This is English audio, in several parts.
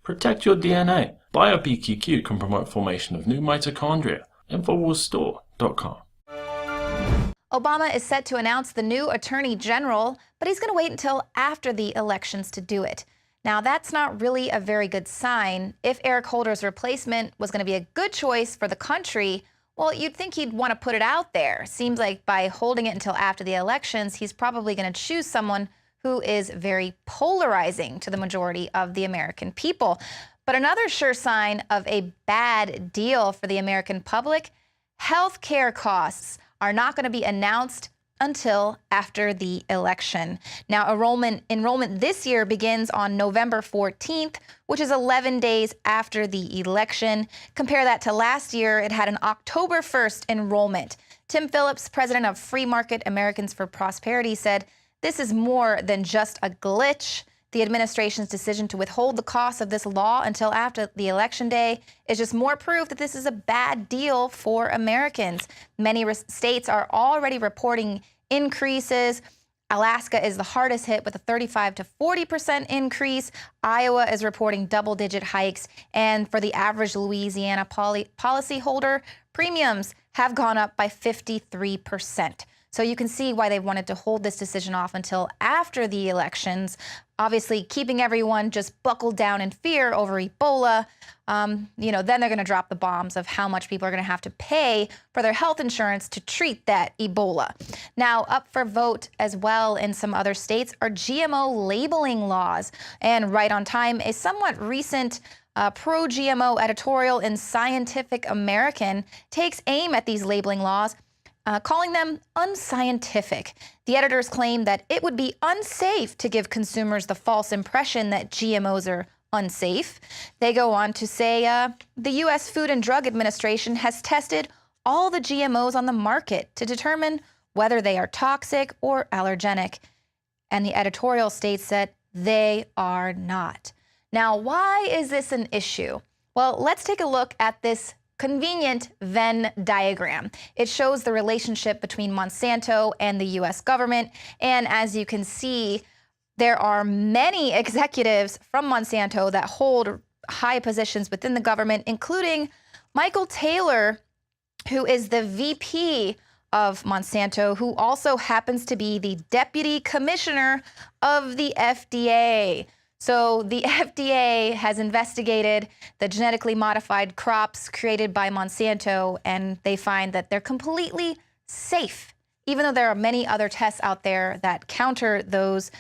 Protect your DNA. BioPQQ can promote formation of new mitochondria. Infowarsstore.com. Obama is set to announce the new Attorney General, but he's going to wait until after the elections to do it. Now, that's not really a very good sign. If Eric Holder's replacement was going to be a good choice for the country, well, you'd think he'd want to put it out there. Seems like by holding it until after the elections, he's probably going to choose someone who is very polarizing to the majority of the American people. But another sure sign of a bad deal for the American public, health care costs are not going to be announced until after the election. Now, enrollment this year begins on November 14th, which is 11 days after the election. Compare that to last year, it had an October 1st enrollment. Tim Phillips, president of Free Market Americans for Prosperity, said, "This is more than just a glitch. The administration's decision to withhold the cost of this law until after the election day is just more proof that this is a bad deal for Americans. Many states are already reporting increases. Alaska is the hardest hit with a 35 to 40% increase. Iowa is reporting double-digit hikes. And for the average Louisiana policyholder, premiums have gone up by 53%. So you can see why they wanted to hold this decision off until after the elections. Obviously, keeping everyone just buckled down in fear over Ebola. Then they're going to drop the bombs of how much people are going to have to pay for their health insurance to treat that Ebola. Now, up for vote as well in some other states are GMO labeling laws. And right on time, a somewhat recent pro-GMO editorial in Scientific American takes aim at these labeling laws, calling them unscientific. The editors claim that it would be unsafe to give consumers the false impression that GMOs are unsafe. They go on to say the U.S. Food and Drug Administration has tested all the GMOs on the market to determine whether they are toxic or allergenic. And the editorial states that they are not. Now, why is this an issue? Well, let's take a look at this convenient Venn diagram. It shows the relationship between Monsanto and the U.S. government. And as you can see, there are many executives from Monsanto that hold high positions within the government, including Michael Taylor, who is the VP of Monsanto, who also happens to be the deputy commissioner of the FDA. So the FDA has investigated the genetically modified crops created by Monsanto, and they find that they're completely safe, even though there are many other tests out there that counter those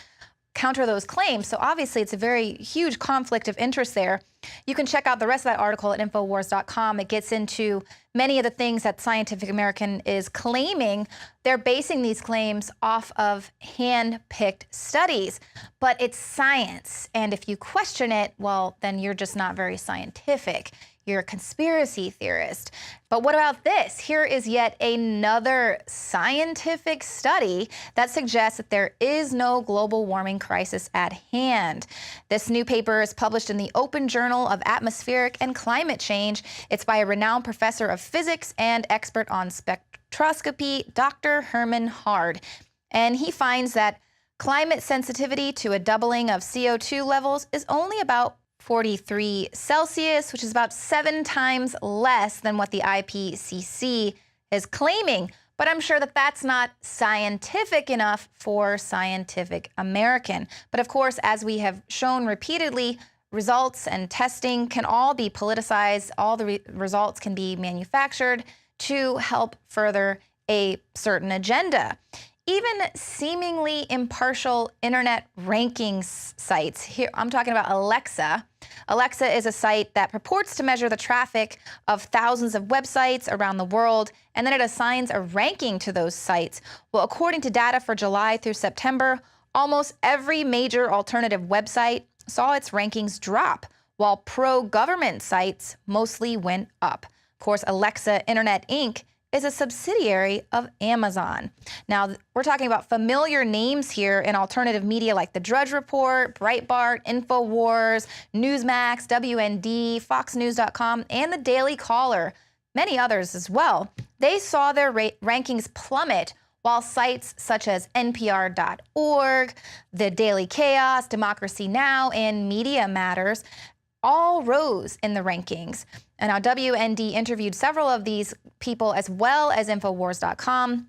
claims. So obviously it's a very huge conflict of interest there. You can check out the rest of that article at Infowars.com. It gets into many of the things that Scientific American is claiming. They're basing these claims off of hand-picked studies, but it's science. And if you question it, well, then you're just not very scientific. You're a conspiracy theorist. But what about this? Here is yet another scientific study that suggests that there is no global warming crisis at hand. This new paper is published in the Open Journal of Atmospheric and Climate Change. It's by a renowned professor of physics and expert on spectroscopy, Dr. Herman Hard. And he finds that climate sensitivity to a doubling of CO2 levels is only about 43 Celsius, which is about 7 times less than what the IPCC is claiming. But I'm sure that that's not scientific enough for Scientific American. But of course, as we have shown repeatedly, results and testing can all be politicized. All the results can be manufactured to help further a certain agenda. Even seemingly impartial internet rankings sites, here I'm talking about Alexa. Alexa is a site that purports to measure the traffic of thousands of websites around the world, and then it assigns a ranking to those sites. Well, according to data for July through September, almost every major alternative website saw its rankings drop, while pro-government sites mostly went up. Of course, Alexa Internet Inc. is a subsidiary of Amazon. Now, we're talking about familiar names here in alternative media like The Drudge Report, Breitbart, Infowars, Newsmax, WND, FoxNews.com, and The Daily Caller, many others as well. They saw their rankings plummet, while sites such as NPR.org, The Daily Chaos, Democracy Now!, and Media Matters all rose in the rankings. And now WND interviewed several of these people as well as Infowars.com,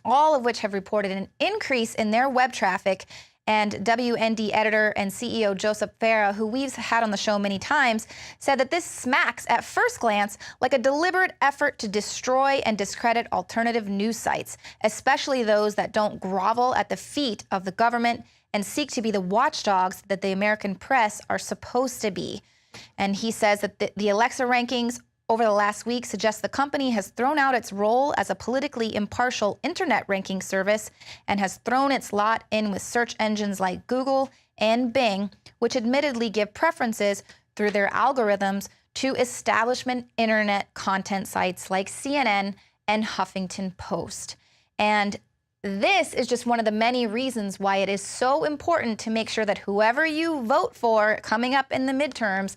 all of which have reported an increase in their web traffic. And WND editor and CEO Joseph Farah, who we've had on the show many times, said that this smacks at first glance like a deliberate effort to destroy and discredit alternative news sites, especially those that don't grovel at the feet of the government and seek to be the watchdogs that the American press are supposed to be. And he says that the Alexa rankings over the last week suggest the company has thrown out its role as a politically impartial internet ranking service and has thrown its lot in with search engines like Google and Bing, which admittedly give preferences through their algorithms to establishment internet content sites like CNN and Huffington Post. And this is just one of the many reasons why it is so important to make sure that whoever you vote for coming up in the midterms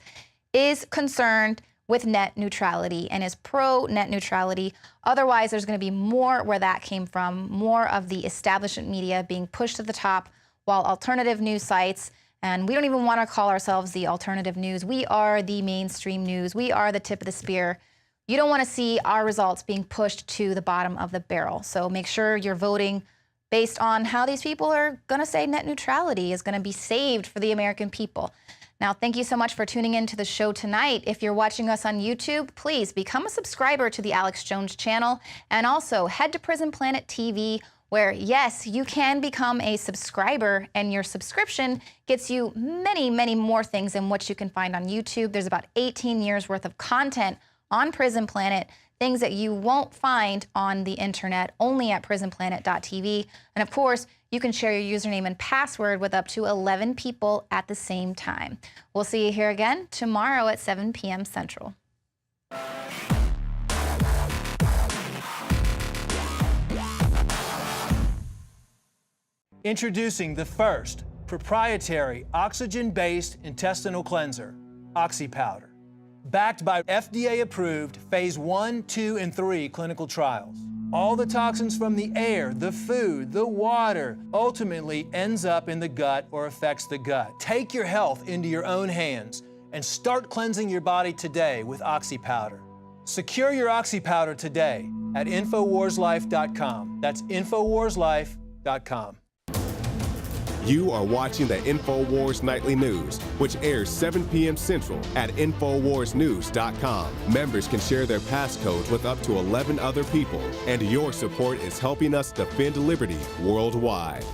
is concerned with net neutrality and is pro net neutrality. Otherwise, there's going to be more where that came from, more of the establishment media being pushed to the top, while alternative news sites, and we don't even want to call ourselves the alternative news. We are the mainstream news. We are the tip of the spear. You don't want to see our results being pushed to the bottom of the barrel. So make sure you're voting based on how these people are going to say net neutrality is going to be saved for the American people. Now, thank you so much for tuning in to the show tonight. If you're watching us on YouTube, please become a subscriber to the Alex Jones channel, and also head to Prison Planet TV, where, yes, you can become a subscriber, and your subscription gets you many, many more things than what you can find on YouTube. There's about 18 years worth of content on Prison Planet, things that you won't find on the internet, only at prisonplanet.tv. And of course, you can share your username and password with up to 11 people at the same time. We'll see you here again tomorrow at 7 p.m. Central. Introducing the first proprietary oxygen-based intestinal cleanser, OxyPowder, backed by FDA-approved phase 1, 2, and 3 clinical trials. All the toxins from the air, the food, the water, ultimately ends up in the gut or affects the gut. Take your health into your own hands and start cleansing your body today with OxyPowder. Secure your OxyPowder today at InfoWarsLife.com. That's InfoWarsLife.com. You are watching the Infowars Nightly News, which airs 7 p.m. Central at InfoWarsNews.com. Members can share their passcodes with up to 11 other people, and your support is helping us defend liberty worldwide.